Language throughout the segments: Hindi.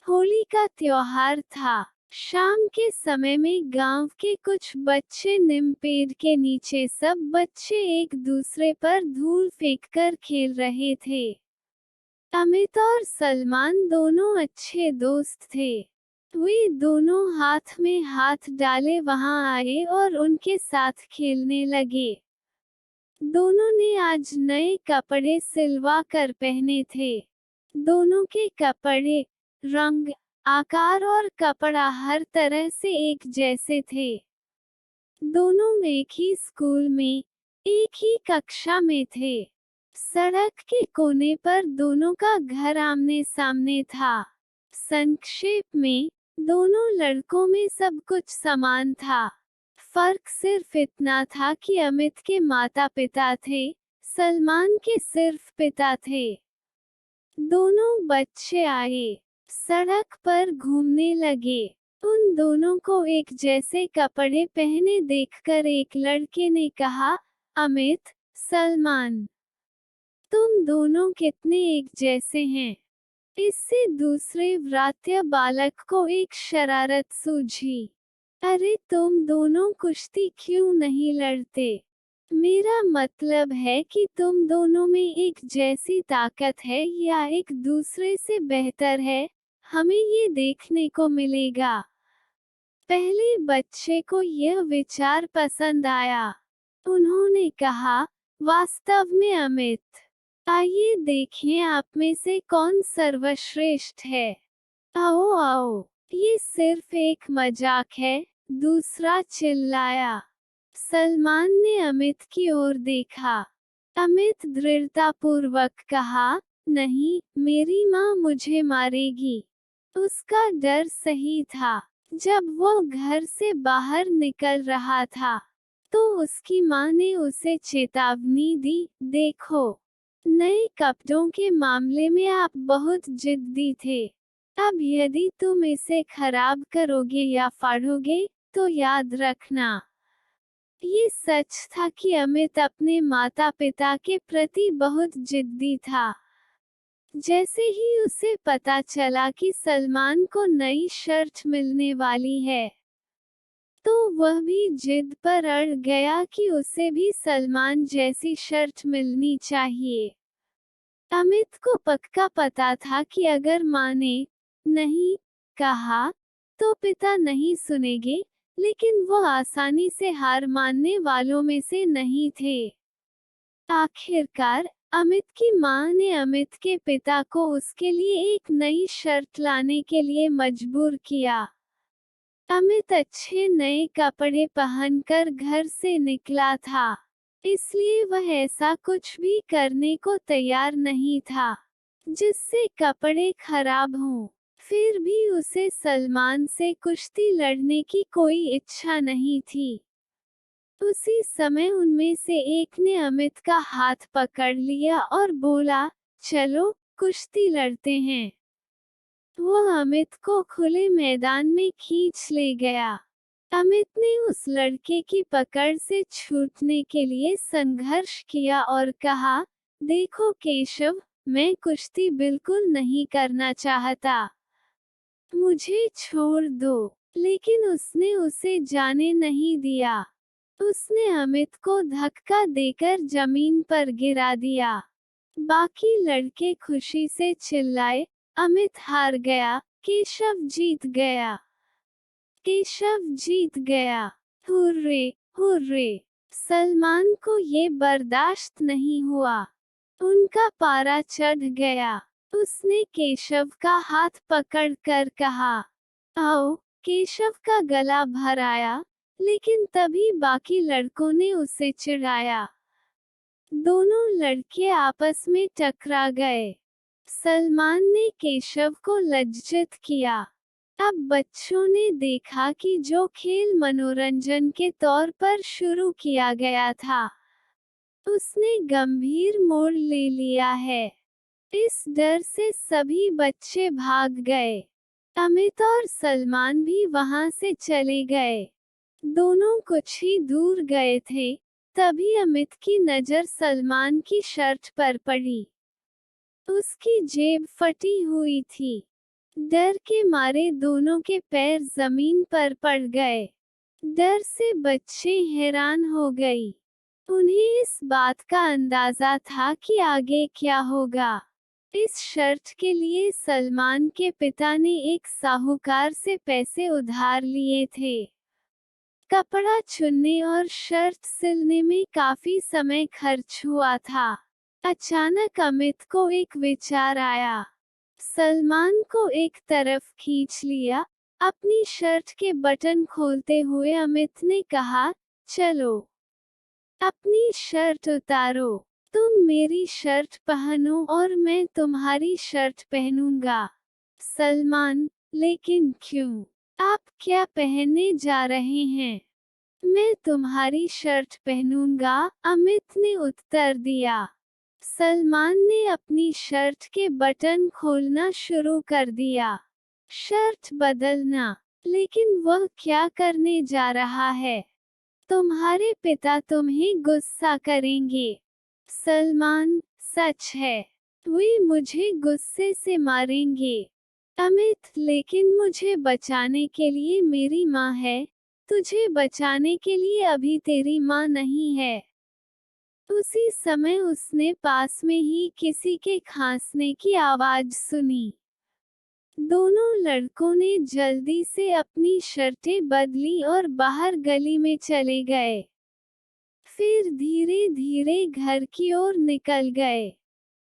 होली का त्योहार था। शाम के समय में गांव के कुछ बच्चे नीम पेड़ के नीचे सब बच्चे एक दूसरे पर धूल फेंककर खेल रहे थे। अमित और सलमान दोनों अच्छे दोस्त थे। वे दोनों हाथ में हाथ डाले वहां आए और उनके साथ खेलने लगे। दोनों ने आज नए कपड़े सिलवा कर पहने थे। दोनों के कपड़े, रंग, आकार और कपड़ा हर तरह से एक जैसे थे। दोनों एक ही स्कूल में, एक ही कक्षा में थे। सड़क के कोने पर दोनों का घर आमने सामने था। संक्षेप में, दोनों लड़कों में सब कुछ समान था। फर्क सिर्फ इतना था कि अमित के माता पिता थे, सलमान के सिर्फ पिता थे। दोनों बच्चे आए, सड़क पर घूमने लगे। उन दोनों को एक जैसे कपड़े पहने देखकर एक लड़के ने कहा, अमित, सलमान, तुम दोनों कितने एक जैसे हैं। इससे दूसरे व्रात्य बालक को एक शरारत सूझी। अरे तुम दोनों कुश्ती क्यों नहीं लड़ते? मेरा मतलब है कि तुम दोनों में एक जैसी ताकत है या एक दूसरे से बेहतर है, हमें ये देखने को मिलेगा। पहले बच्चे को यह विचार पसंद आया। उन्होंने कहा, वास्तव में अमित, आइए देखें आप में से कौन सर्वश्रेष्ठ है। आओ आओ, ये सिर्फ एक मजाक है, दूसरा चिल्लाया। सलमान ने अमित की ओर देखा। अमित दृढ़तापूर्वक कहा, नहीं, मेरी माँ मुझे मारेगी। उसका डर सही था। जब वो घर से बाहर निकल रहा था, तो उसकी माँ ने उसे चेतावनी दी, देखो, नए कपड़ों के मामले में आप बहुत जिद्दी थे। अब यदि तुम इसे खराब करोगे या फाड़ोगे, तो याद रखना। ये सच था कि अमित अपने माता पिता के प्रति बहुत जिद्दी था। जैसे ही उसे पता चला कि सलमान को नई शर्ट मिलने वाली है, तो वह भी जिद पर अड़ गया कि उसे भी सलमान जैसी शर्ट मिलनी चाहिए। अमित को पक्का पता था कि अगर माँ ने नहीं कहा, तो पिता नहीं सुनेंगे, लेकिन वो आसानी से हार मानने वालों में से नहीं थे। आखिरकार, अमित की माँ ने अमित के पिता को उसके लिए एक नई शर्ट लाने के लिए मजबूर किया। अमित अच्छे नए कपड़े पहनकर घर से निकला था, इसलिए वह ऐसा कुछ भी करने को तैयार नहीं था जिससे कपड़े खराब हों। फिर भी उसे सलमान से कुश्ती लड़ने की कोई इच्छा नहीं थी। उसी समय उनमें से एक ने अमित का हाथ पकड़ लिया और बोला, चलो, कुश्ती लड़ते हैं। वह अमित को खुले मैदान में खींच ले गया। अमित ने उस लड़के की पकड़ से छूटने के लिए संघर्ष किया और कहा, देखो केशव, मैं कुश्ती बिल्कुल नहीं करना चाहता। मुझे छोड़ दो। लेकिन उसने उसे जाने नहीं दिया। उसने अमित को धक्का देकर जमीन पर गिरा दिया। बाकी लड़के खुशी से चिल्लाए, अमित हार गया, केशव जीत गया। केशव जीत गया। Hurray, hurray. सलमान को ये बर्दाश्त नहीं हुआ। उनका पारा चढ़ गया। उसने केशव का हाथ पकड़कर कहा, आओ। केशव का गला भर आया, लेकिन तभी बाकी लड़कों ने उसे चिढ़ाया। दोनों लड़के आपस में टकरा गए। सलमान ने केशव को लज्जित किया। अब बच्चों ने देखा कि जो खेल मनोरंजन के तौर पर शुरू किया गया था, उसने गंभीर मोड़ ले लिया है। इस डर से सभी बच्चे भाग गए। अमित और सलमान भी वहां से चले गए। दोनों कुछ ही दूर गए थे, तभी अमित की नजर सलमान की शर्ट पर पड़ी। उसकी जेब फटी हुई थी। डर के मारे दोनों के पैर जमीन पर पड़ गए। डर से बच्चे हैरान हो गई। उन्हें इस बात का अंदाजा था कि आगे क्या होगा। इस शर्त के लिए सलमान के पिता ने एक साहूकार से पैसे उधार लिए थे। कपड़ा चुनने और शर्ट सिलने में काफी समय खर्च हुआ था। अचानक अमित को एक विचार आया। सलमान को एक तरफ खींच लिया। अपनी शर्ट के बटन खोलते हुए अमित ने कहा, चलो, अपनी शर्ट उतारो। तुम मेरी शर्ट पहनो और मैं तुम्हारी शर्ट पहनूंगा। सलमान, लेकिन क्यों? आप क्या पहनने जा रहे हैं? मैं तुम्हारी शर्ट पहनूंगा, अमित ने उत्तर दिया। सलमान ने अपनी शर्ट के बटन खोलना शुरू कर दिया। शर्ट बदलना। लेकिन वह क्या करने जा रहा है? तुम्हारे पिता तुम्हें गुस्सा करेंगे। सलमान, सच है। वे मुझे गुस्से से मारेंगे। अमित, लेकिन मुझे बचाने के लिए मेरी माँ है। तुझे बचाने के लिए अभी तेरी माँ नहीं है। उसी समय उसने पास में ही किसी के खांसने की आवाज सुनी। दोनों लड़कों ने जल्दी से अपनी शर्टें बदली और बाहर गली में चले गए। फिर धीरे धीरे घर की ओर निकल गए।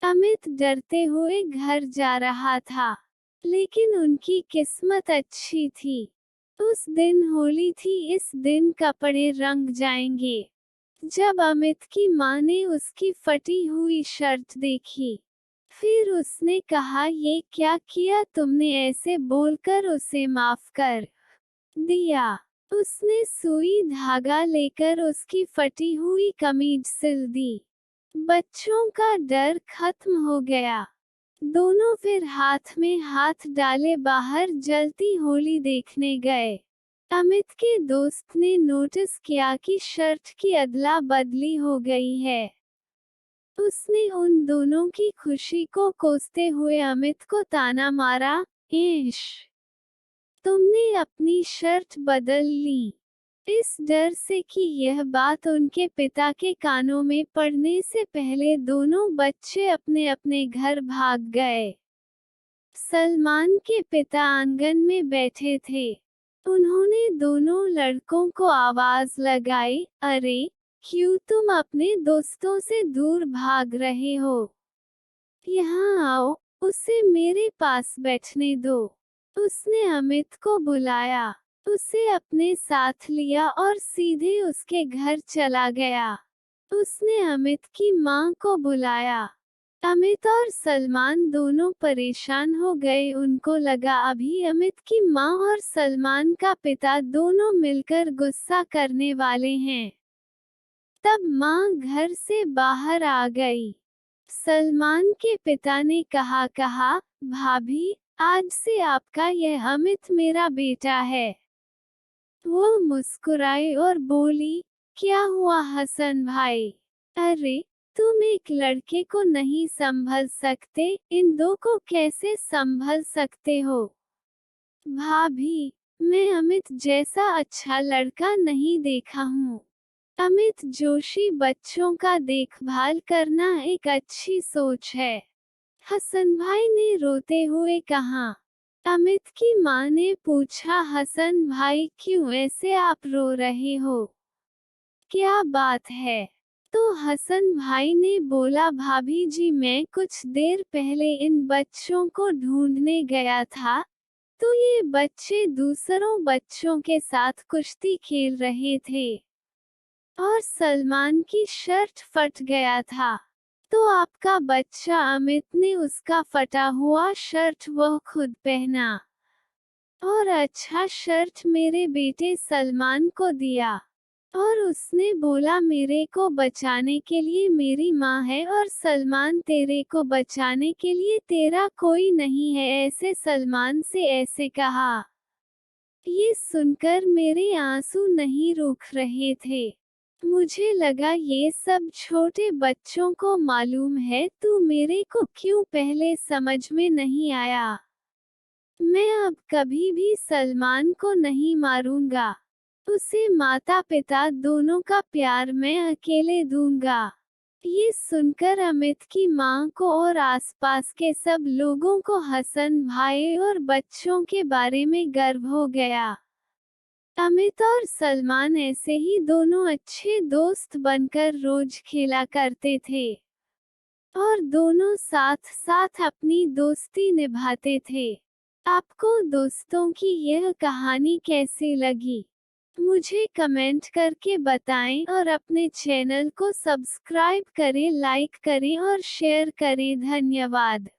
अमित डरते हुए घर जा रहा था, लेकिन उनकी किस्मत अच्छी थी। उस दिन होली थी। इस दिन कपड़े रंग जाएंगे। जब अमित की माँ ने उसकी फटी हुई शर्ट देखी, फिर उसने कहा, ये क्या किया तुमने? ऐसे बोलकर उसे माफ कर दिया। उसने सुई धागा लेकर उसकी फटी हुई कमीज सिल दी। बच्चों का डर खत्म हो गया। दोनों फिर हाथ में हाथ डाले बाहर जलती होली देखने गए। अमित के दोस्त ने नोटिस किया कि शर्ट की अदला बदली हो गई है। उसने उन दोनों की खुशी को कोसते हुए अमित को ताना मारा, ईश, तुमने अपनी शर्ट बदल ली। इस डर से कि यह बात उनके पिता के कानों में पड़ने से पहले दोनों बच्चे अपने अपने घर भाग गए। सलमान के पिता आंगन में बैठे थे। उन्होंने दोनों लड़कों को आवाज लगाई, अरे, क्यों तुम अपने दोस्तों से दूर भाग रहे हो? यहाँ आओ, उसे मेरे पास बैठने दो। उसने अमित को बुलाया, उसे अपने साथ लिया और सीधे उसके घर चला गया। उसने अमित की माँ को बुलाया। अमित और सलमान दोनों परेशान हो गए। उनको लगा अभी अमित की माँ और सलमान का पिता दोनों मिलकर गुस्सा करने वाले हैं। तब माँ घर से बाहर आ गई। सलमान के पिता ने कहा, भाभी, आज से आपका यह अमित मेरा बेटा है। वो मुस्कुराई और बोली, क्या हुआ हसन भाई? अरे, तुम एक लड़के को नहीं संभल सकते, इन दो को कैसे संभल सकते हो? भाभी, मैं अमित जैसा अच्छा लड़का नहीं देखा हूँ। अमित जोशी, बच्चों का देखभाल करना एक अच्छी सोच है। हसन भाई ने रोते हुए कहा। अमित की माँ ने पूछा, हसन भाई, क्यों ऐसे आप रो रहे हो? क्या बात है? तो हसन भाई ने बोला, भाभी जी, मैं कुछ देर पहले इन बच्चों को ढूंढने गया था, तो ये बच्चे दूसरों बच्चों के साथ कुश्ती खेल रहे थे और सलमान की शर्ट फट गया था। तो आपका बच्चा अमित ने उसका फटा हुआ शर्ट वह खुद पहना और अच्छा शर्ट मेरे बेटे सलमान को दिया। और उसने बोला, मेरे को बचाने के लिए मेरी माँ है और सलमान, तेरे को बचाने के लिए तेरा कोई नहीं है। ऐसे सलमान से ऐसे कहा। ये सुनकर मेरे आंसू नहीं रुक रहे थे। मुझे लगा ये सब छोटे बच्चों को मालूम है, तू मेरे को क्यों पहले समझ में नहीं आया? मैं अब कभी भी सलमान को नहीं मारूंगा। उसे माता पिता दोनों का प्यार मैं अकेले दूंगा। ये सुनकर अमित की मां को और आसपास के सब लोगों को हसन भाई और बच्चों के बारे में गर्व हो गया। अमित और सलमान ऐसे ही दोनों अच्छे दोस्त बनकर रोज खेला करते थे और दोनों साथ साथ अपनी दोस्ती निभाते थे। आपको दोस्तों की यह कहानी कैसी लगी? मुझे कमेंट करके बताएं और अपने चैनल को सब्सक्राइब करें, लाइक करें और शेयर करें। धन्यवाद।